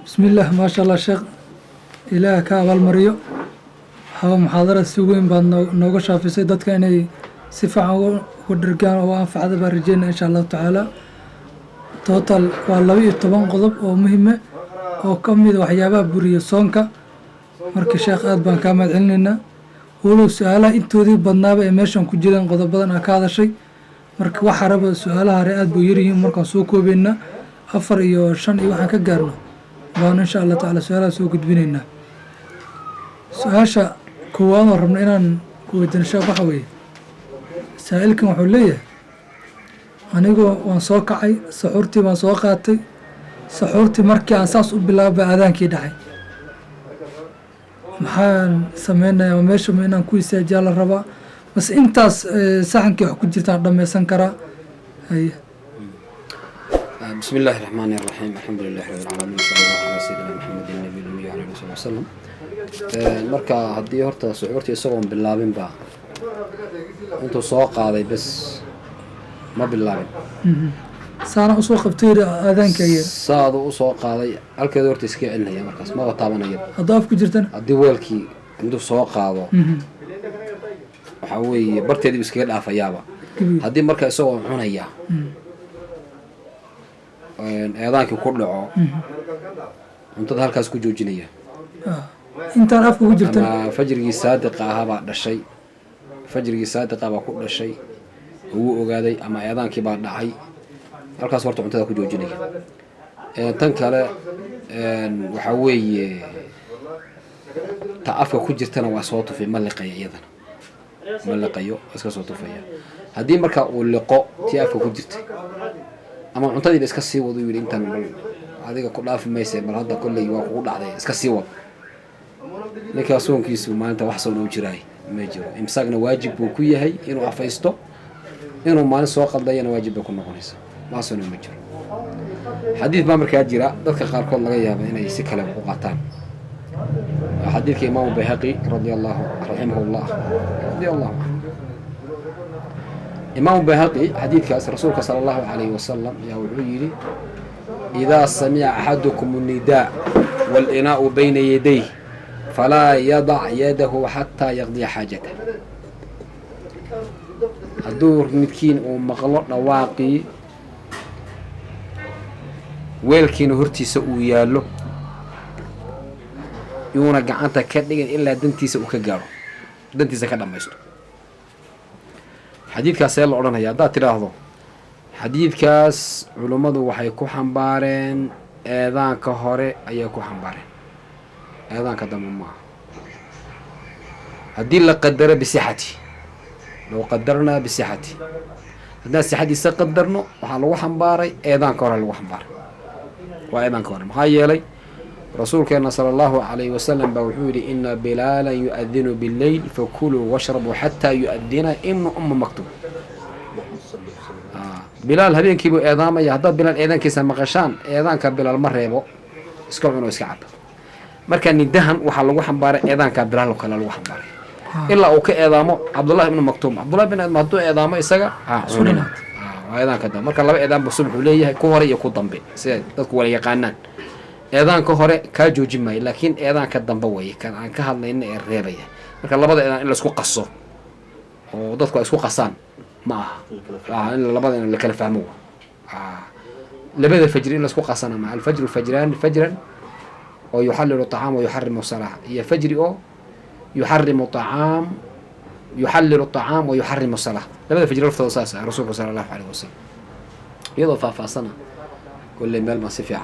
بسم الله ما شاء الله شيخ إله كابل مريو هو محاضرة سوين بعد نوقشها في سيدات كأني سفع ودرجان وأنفع هذا برجينا إن شاء الله تعالى توتال والله طبعا قضب ومهمة وكم من وحيابا بريو صونكا مركي شيخ أدبان كامل علنا ولو سؤالها انتو ذي بدنابا إماشان كجيلان قضب بدن هكذا شيء مركي وحرب سؤالها رئاد بيريهم مركا سوكو بينا أفر إيو شان إيو حان كجارنا وأنا إن شاء الله تعالى سؤالها سوق دبنينا سؤاشا كوان ورمنا إنان كويدن شاق وحوي سائلكم وحوليه أنيقو وان سوقعي سحورتي وان سوقاتي سحورتي مركي أساس بالله بأذان كي دحي محان سمينا يا ميشو من إنان كوي سيجال الربا بس انتاس ساحن كي حكو جرتان دمي سنكرا هي بسم الله الرحمن الرحيم الحمد لله رب العالمين صلى الله على سيدنا محمد النبي الأمي وعلى آله وسلم marka haddii horta sucuurtii isagoon bilaabinba intuu soo qaaday bas ma bilaabin saana usoo qabtay aadaanka yar saadu usoo qaaday halkeeda horta iska celinaya markaas ma wataabanaya haddii af ku jirtan haddii weelkii intuu soo qaado waxa weeye barteedii iskaga dhaafayaaba haddii marka isagoo cunaya eedaankii ku dhaco cuntada halkaas ku joojinaya intaan afka ku jirtan ama fajrigii saadiqa ahaa baa dhashay fajrigii saadiqa baa ku dhashay wuu ogaaday ama eedaankii baa dhacay halkaas horta cuntada ku joojinaya tan kale waxa weeye ta afka ku jirtana waa soo tufay ma liqaya iyadana ma liqayo iska soo tufaya haddii marka uu liqo tii afka ku jirtay ama cuntadii iska sii wado yiri intan bal adiga ku dhaafi maysa bal hadda kulli waa kugu dhacday iska sii wado ninka soonkiisu maalinta wax soo jiray ma jiro imsaagna waajib buu ku yahay inuu afaysto inuu maalin soo qaldayana waajib ku noqonaysa ma soo ma jiro xadiis baa markaa jira dadka qaar kood laga yaabo inay si kale u qaataan xadiiska imaam bayhaqi radiyallahu rahimahullah radiyallahu imaam bayhaqi xadiiskaas rasuulka sallallahu alayhi wasallam yaa wuxuu yiri إذا سمع أحدكم النداء والإناء بين يديه فلا يضع يده حتى يقضي حاجته الدور متكين ومغلط نواقي ويلكين هرتي سويا له يونا قعنتا كدغن إلا دنتي سو كغارو دنتي سكدم ميستو حديث كاسيل اورنيا هدا تراهدو xadiidkaas culummadu waxay ku xambaareen eedaanka hore ayay ku xambaareen eedaanka dambe maaha haddii la qadaro bisixati loo qadarnaa bisixati haddaan sixadiisa qadarno waxaa lagu xambaaray eedaanka hore lagu xambaaray waa eedaanka hore maxaa yeelay rasuulkeena sala allahu calayhi wasalam baa wuxuu yidhi ina bilaalan yu-adinu bileyl fakuluu washrabuu xataa yu-adina ibnu umma maktub bilaal habeenkiibuu eedaamaya haddaad bilaal eedaankiisa maqashaan eedaanka bilaal ma reebo iska cuno iska cabo marka nidahan waxaa lagu xambaaray eedaanka bilaal kale lagu xambaaray ilaa uu ka eedaamo cabdullahi ibnu maktuum cabdullahi bin adma hadduu eedaamo isaga waa eedaanka dambe marka laba eedaan buu subax uu leeyahay ku hore iyo ku dambe sida dadku wala yaqaanaan eedaanka hore kaa joojin maayo laakiin eedaanka dambe weeye kan aan ka hadlayna ee reebaya marka labada eedaan in la isku qaso oo dadku ay isku qasaan ما إن لبض إن الكل فهموه لبض الفجر إن لسقوا قصنا مع الفجر فجران فجرا ويحلل الطعام ويحرم الصلاة هي فجر أو يحرم الطعام يحلل الطعام ويحرم الصلاة لبض الفجر رفض أساسا رسول صلى الله عليه وسلم يضاف فاصنا كل مال ما سفيع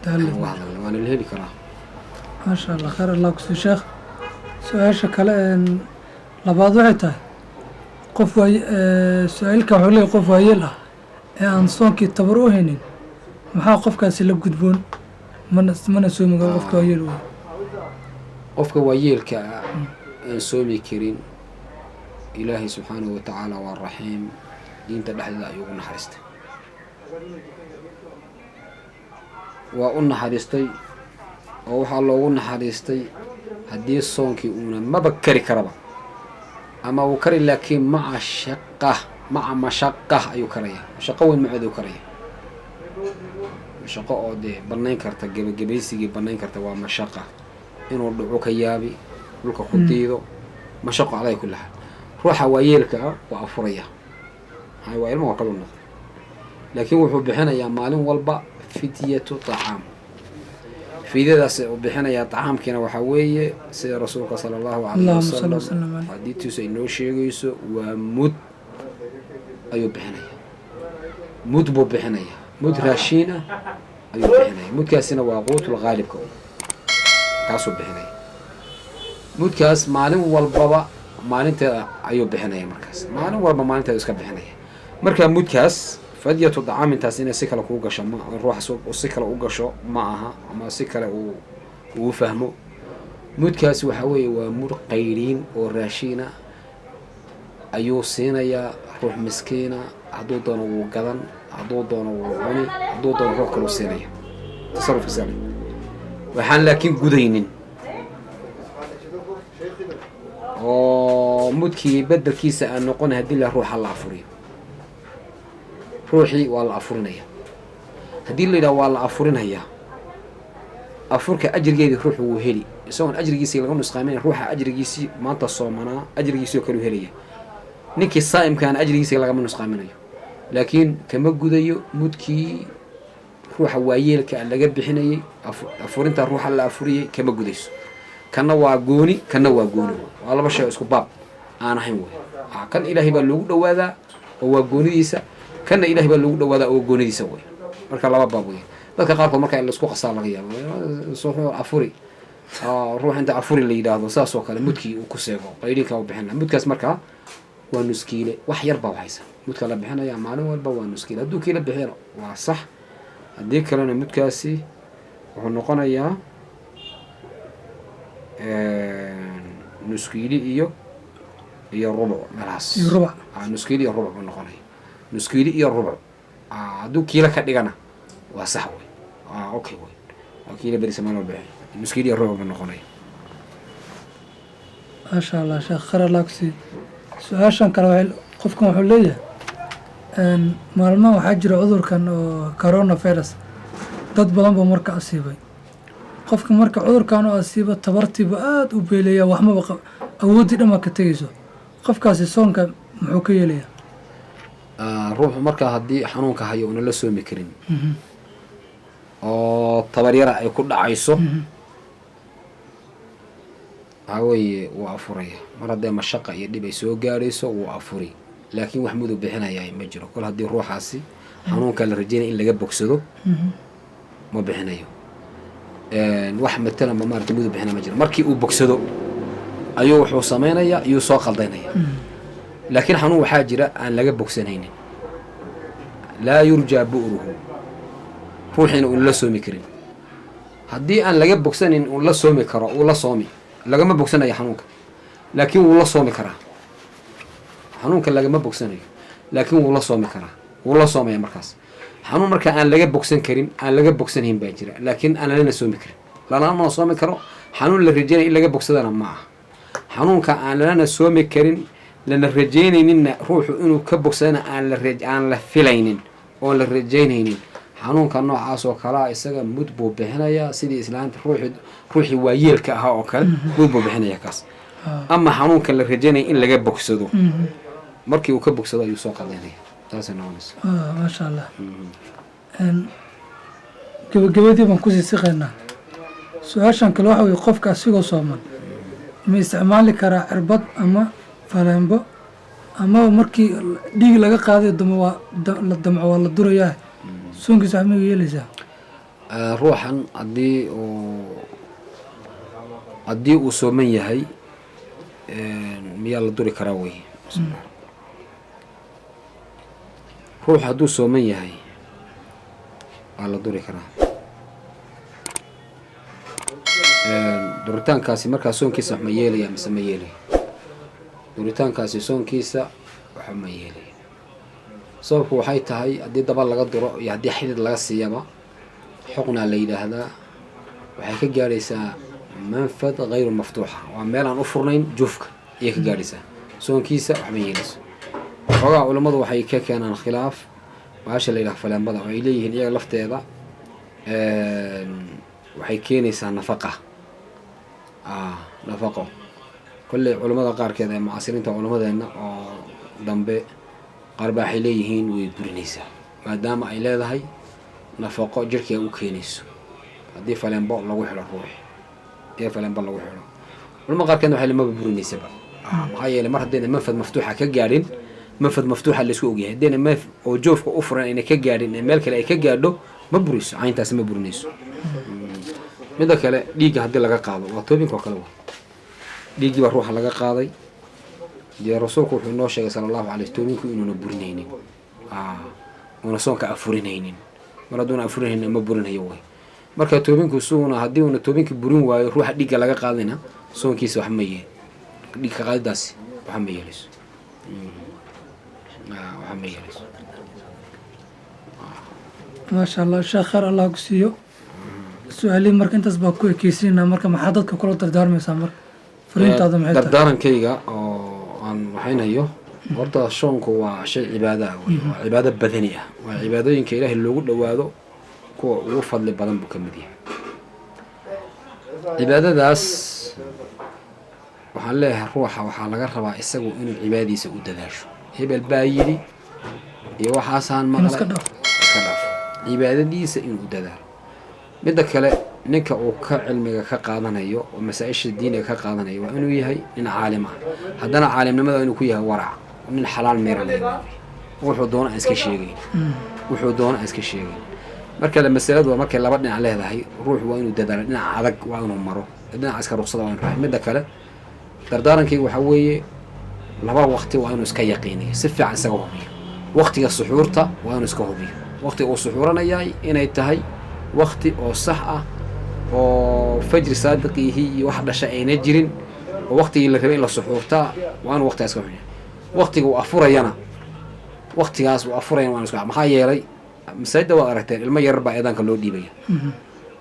وأنا الهدي كراه ما شاء الله خير الله كسر شيخ سؤال شكل لبعض وعته qof su-aalka wuxuu leeyahay qof waayeel ah ee aan soonkii tabar u haynin maxaa qofkaasi la gudboon mana soomi karo qofka waayeel wey qofka waayeelka aan soomi karin ilaahay subxaanahu watacaala waa raxiim diinta dhexdeeda ayuu ugu naxariistay waa u naxariistay oo waxaa loogu naxariistay haddii soonkii uuna maba kari karaba أما وكري لكن مع شقة مع مشقة أيو كريه مشقة وين معدو كريه mashaqo oo dee banayn karta gebagabaysigii banayn karta waa mashaqa inuu dhuco ka yaabi dhulka ku diido mashaqo calaa kulli xaal ruuxa waayeelka ah waa afuraya waa ilmo waa kalu noqda laakiin wuxuu bixinayaa maalin walba fidyatu طacaam fidyadaas uu bixinayaa طacaamkiina waxaa weeye sida rasuulka sala allahu calayhi wasalam xadiidtiisu ay noo sheegayso waa mud ayuu bixinaya mud buu bixinaya mud raashiin ah ayuu bixinaya mudkaasina waa quutul qaalibka kaasuu bixinaya mudkaas maalin walbaba maalinteeda ayuu bixinaya markaas maalin walba maalinteeda iska bixinaya markaa mudkaas fadyatu dacaamintaas inay si kale kuu gasho ma ruuxa si kale u gasho ma aha ama si kale uu fahmo mudkaas waxaa weeye waa mud qayriin oo raashiina ayuu siinayaa ruux miskiina hadduu doono wuu gadan hadduu doono wuu cuni hadduu doono ruux kaleu siinaya tasarufkiisa waxaan laakiin gudaynin oo mudkii bedelkiisa aan noqon haddii la ruuxa la afuriyo ruuxii waa la afurinaya haddii la yidhaha waa la afurinayaa afurka ajrigeedii ruuxu wuu heli isagoon ajrigiisii laga nusqaaminaya ruuxa ajrigiisii maanta soomanaa ajrigiisii oo kale u helaya ninkii saa'imkaana ajrigiisii lagama nusqaaminayo laakiin kama gudayo mudkii ruuxa waayeelka laga bixinayay afurinta ruuxa la afuriyey kama gudayso kana waa gooni kana waa gooni waa laba shay isku baab aan ahayn wey kan ilaahay baa loogu dhawaadaa oo waa goonidiisa kana ilaahay baa loogu dhawaadaa oo goonidiisa wey marka laba baab wey dadka qaarkood marka in laisku qasaa laga yaabo soo afuri ruux inta afuri la yidhaahdo saas oo kale mudkii uu ku seego qaylinka u bixina mudkaas markaa waa nuskiile wax yar baa waxaysa mudka la bixinaya maalin walba waa nuskiile hadduu kiila bixiyana waa sax haddii kalena mudkaasi wuxuu noqonayaa nuskiili iyo rubuc meelahaas nuskiili iyo rubuc buu noqonaya nuskiili iyo rubuc hadduu kiila ka dhigana waa sax wey okay wey waa kiila berisa maaloo bixi nuskiili iyo rubuc buu noqonaya maasha allah sheekh kharalaksi su-aashan kale qofkan wuxuu leeyahay maalmaha waxaa jira cudurkan oo coronavirus dad badan buu marka asiibay qofka marka cudurkan oo asiibo tabartiiba aada u beelaya waxmaba awooddii dhan baa ka tegayso qofkaasi soonka muxuu ka yeelayaa ruuxu markaa haddii xanuunka hayo una la soomi karin oo tabaryara ay ku dhacayso waxaa weeye wuu afuraya mar haddee mashaqa iyo dhib ay soo gaadhayso wuu afuri laakiin wax mudug bixinayaa ma jiro kol haddii ruuxaasi xanuunka la rajeynaya in laga bogsado ma bixinayo wax matalan ma maarata mudug bixina ma jiro markii uu bogsado ayuu wuxuu samaynayaa iyuu soo qaldaynaya laakiin xanuun waxaa jira aan laga bogsanaynin laa yurjaa bu'ruhu ruuxiina uun la soomi karin haddii aan laga bogsanayn uun la soomi karo uu la soomi lagama bogsanayo xanuunka laakiin wuu la soomi karaa xanuunka lagama bogsanayo laakiin wuu la soomi karaa wuu la soomaya markaas xanuun markaa aan laga bogsan karin aan laga bogsanayn baa jira laakiin aan lana soomi karin lalana soomi karo xanuun la rajeynaya in laga bogsadana ma aha xanuunka aan lana soomi karin lana rajeynayninna ruuxu inuu ka bogsadana aan la filaynin oon la rajeynaynin xanuunka noocaas oo kalea isaga mud buu bixinayaa sidii islaanta ruuxii waayeelka ahaa oo kale mud buu bixinaya kaas ama xanuunka la rajeynaya in laga bogsado markii uu ka bogsado ayuu soo qadaynaya taasay noqonaysa maasha allah gabagabadii baan kusii siqaynaa su-aashan kale waxa weye qofka asigoo sooman ma isticmaali karaa cirbad ama faleembo amaba markii dhiig laga qaaday la damco waa la durayaa soonkiisa wax ma yeelaysaa ruuxan haddii uu sooman yahay miyaa la duri karaa wey ruux hadduu sooman yahay waa la duri karaa duritaankaasi markaa soonkiisa wax ma yeelaya mise ma yeelaya duritaankaasi soonkiisa waxa ma yeelaya sababku waxay tahay haddii daba laga duro iyo haddii xidid laga siiyaba xuqnaa la yidhaahdaa waxay ka gaadhaysaa manfad hayru maftuuxa waa meel aan u furnayn juufka ayay ka gaadhaysaa soonkiisa waxma yeelayso xoogaa culammadu waxay ka keenaan khilaaf baasha la yidhaha faleembada oo ay leeyihiin iyaga lafteeda waxay keenaysaa nafaqa nafaqo kolley culimmada qaarkeed ee mucaasiriinta culimmadeenna oo dambe qaar baa waxay leeyihiin way burinaysaa maadaama ay leedahay nafaqo jirhkii ay u keenayso haddii faleenbo lagu xidho ruux haddii faleenbo lagu xidho culimada qaarkeedna waxay maba burinaysaba maxaa yeelay mar haddayna manfad maftuuxa ka gaadhin manfad maftuuxa laysku ogyahay haddayna meef oo joofka u furan ayna ka gaadhin ee meel kale ay ka gaadho ma buriso cayntaasi ma burinayso midda kale dhiigga haddii laga qaado waa toobinka oo kale wa dhiiggii baa ruuxa laga qaaday dee rasuulku wuxuu inoo sheegay sala allahu calay toobinku inuuna burinaynin uuna soonka afurinaynin mar hadduuna afurinaynin ma burinayo way marka toobinku suuna haddii uuna toobinka burin waayo ruuxa dhiigga laga qaadayna soonkiisa wax ma yeel dhiig ka qaadidaasi waxa ma yeelayso waxa ma yeelayso maasha allah sheekh khayr allah ku siiyo su-aalihi marka intaas baa ku ekeysiinaa marka maxaa dadka kula dardaarmaysaa marka fariintaada maxay tahay dardaarankayga oo aan waxaynayo horta soonku waa shay cibaado ah wey waa cibaado badani ah waa cibaadooyinka ilaahay loogu dhowaado kuwa ugu fadli badan buu ka mid yahay cibaadadaas waxaan leeyahay ruuxa waxaa laga rabaa isagu inuu cibaadadiisa u dadaasho hebel baa yidhi iyo waxaasaan maqlay iska dhaaf cibaadadiisa inuu dadaalo midda kale ninka uu ka cilmiga ka qaadanayo oo masaa-isha diiniga ka qaadanayo waa inuu yahay nin caalim ah haddana caalimnimada waa inuu ku yahay warac nin xalaal meeranay wuxuu doona aan iska sheegayn wuxuu doona aan iska sheegayn marka masaladu waa markay laba dhinac leedahay ruuxu waa inuu dadaalo dhinac adag waa inuu maro dhinaca iska ruqsada waa inuu raaxo midda kale dardaarankayga waxaa weeye laba waqti waa inuu iska yaqiiniyo si fiican isaga hubiyo waqtiga suxuurta waa inuu iska hubiyo waqtiga uu suxuuranayahay inay tahay waqti oo sax ah oo fajri saadiqiihi iyo wax dhasha ayna jirin oo waqtigii la rabay in la suxuurtaa waa inuu waqtigaas ka hubiyo waqtiga uu afurayana waqtigaas uu afurayana waa inuu iska maxaa yeelay masaajidda waad aragteen ilmo yarar baa eedaanka loo dhiibaya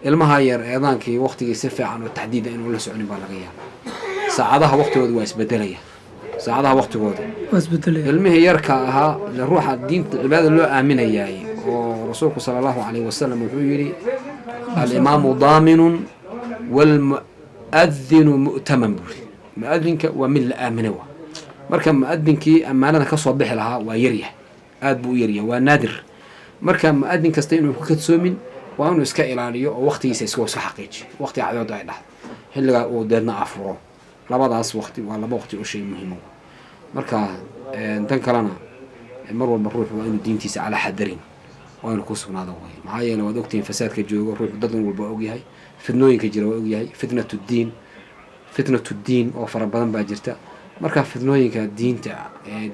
ilmaha yar eedaankii waqtigii si fiican oo taxdiida inuu la soconin baa laga yaaba saacadaha waqtigooda waa isbedelaya saacadaha waqtigooda waa isbedelaya ilmihii yarka ahaa ila ruuxa diinta cibaadada loo aaminayaay oo rasuulku sala allahu calayhi wasalam wuxuu yidhi alimaamu daaminun waalmu'adinu mu'taman buuri mu-adinka waa mid la aamina wa marka mu-adinkii ammaanada ka soo bixi lahaa waa yaryahay aad buu u yaryahay waa naadir marka mu-adin kasta inuu ku kadsoomin waa inuu iska ilaaliyo oo waqtigiisa iska xaqiijiyo waqtiga cadooda ay dhahdo xilligaa uu deedna afuro labadaas waqti waa laba waqti oo shay muhiim ah marka tan kalena mar walba ruuxu waa inuu diintiisa cala xadarin waa inuu ku sugnaado way maxaa yeelay waad ogtihiin fasaadka joogo ruuxu dad walba ogyahay fidnooyinka jira waa ogyahay fitnatu diin oo fara badan baa jirta marka fidnooyinka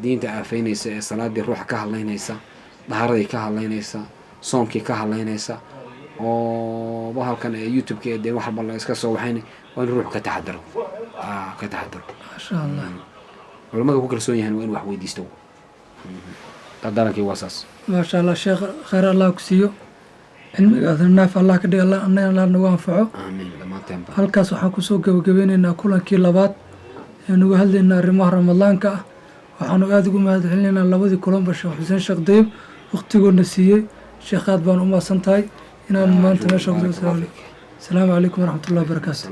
diinta aafaynaysa ee salaadii ruuxa ka hadlaynaysa daharaday ka hadlaynaysa soonkii ka hadlaynaysa oo bahalkan ee youtube-ka ee dee wax walba la iska soo waxayn waa in ruuxu ka taxadaro maasha allah culamada ku kalsoon yahan waa in wax weydiisto dardarankii waa saas maasha allah sheekh khayr allah ku siiyo cilmigaada naaf allah ka dhig annagana allah nagu anfaco aamiin dhammaanteenba halkaas waxaan kusoo gabagabeynaynaa kulankii labaad ee nagu hadlaynaa arrimaha ramadaanka ah waxaanu aada ugu mahad celinaynaa labadii kulanba sheekh xuseen sheekh dayib waqtigoodna siiyey sheekh aad baan u mahadsan tahay inaan maanta meesha ku asalaamu calaykum waraxmatullahi wabarakaatu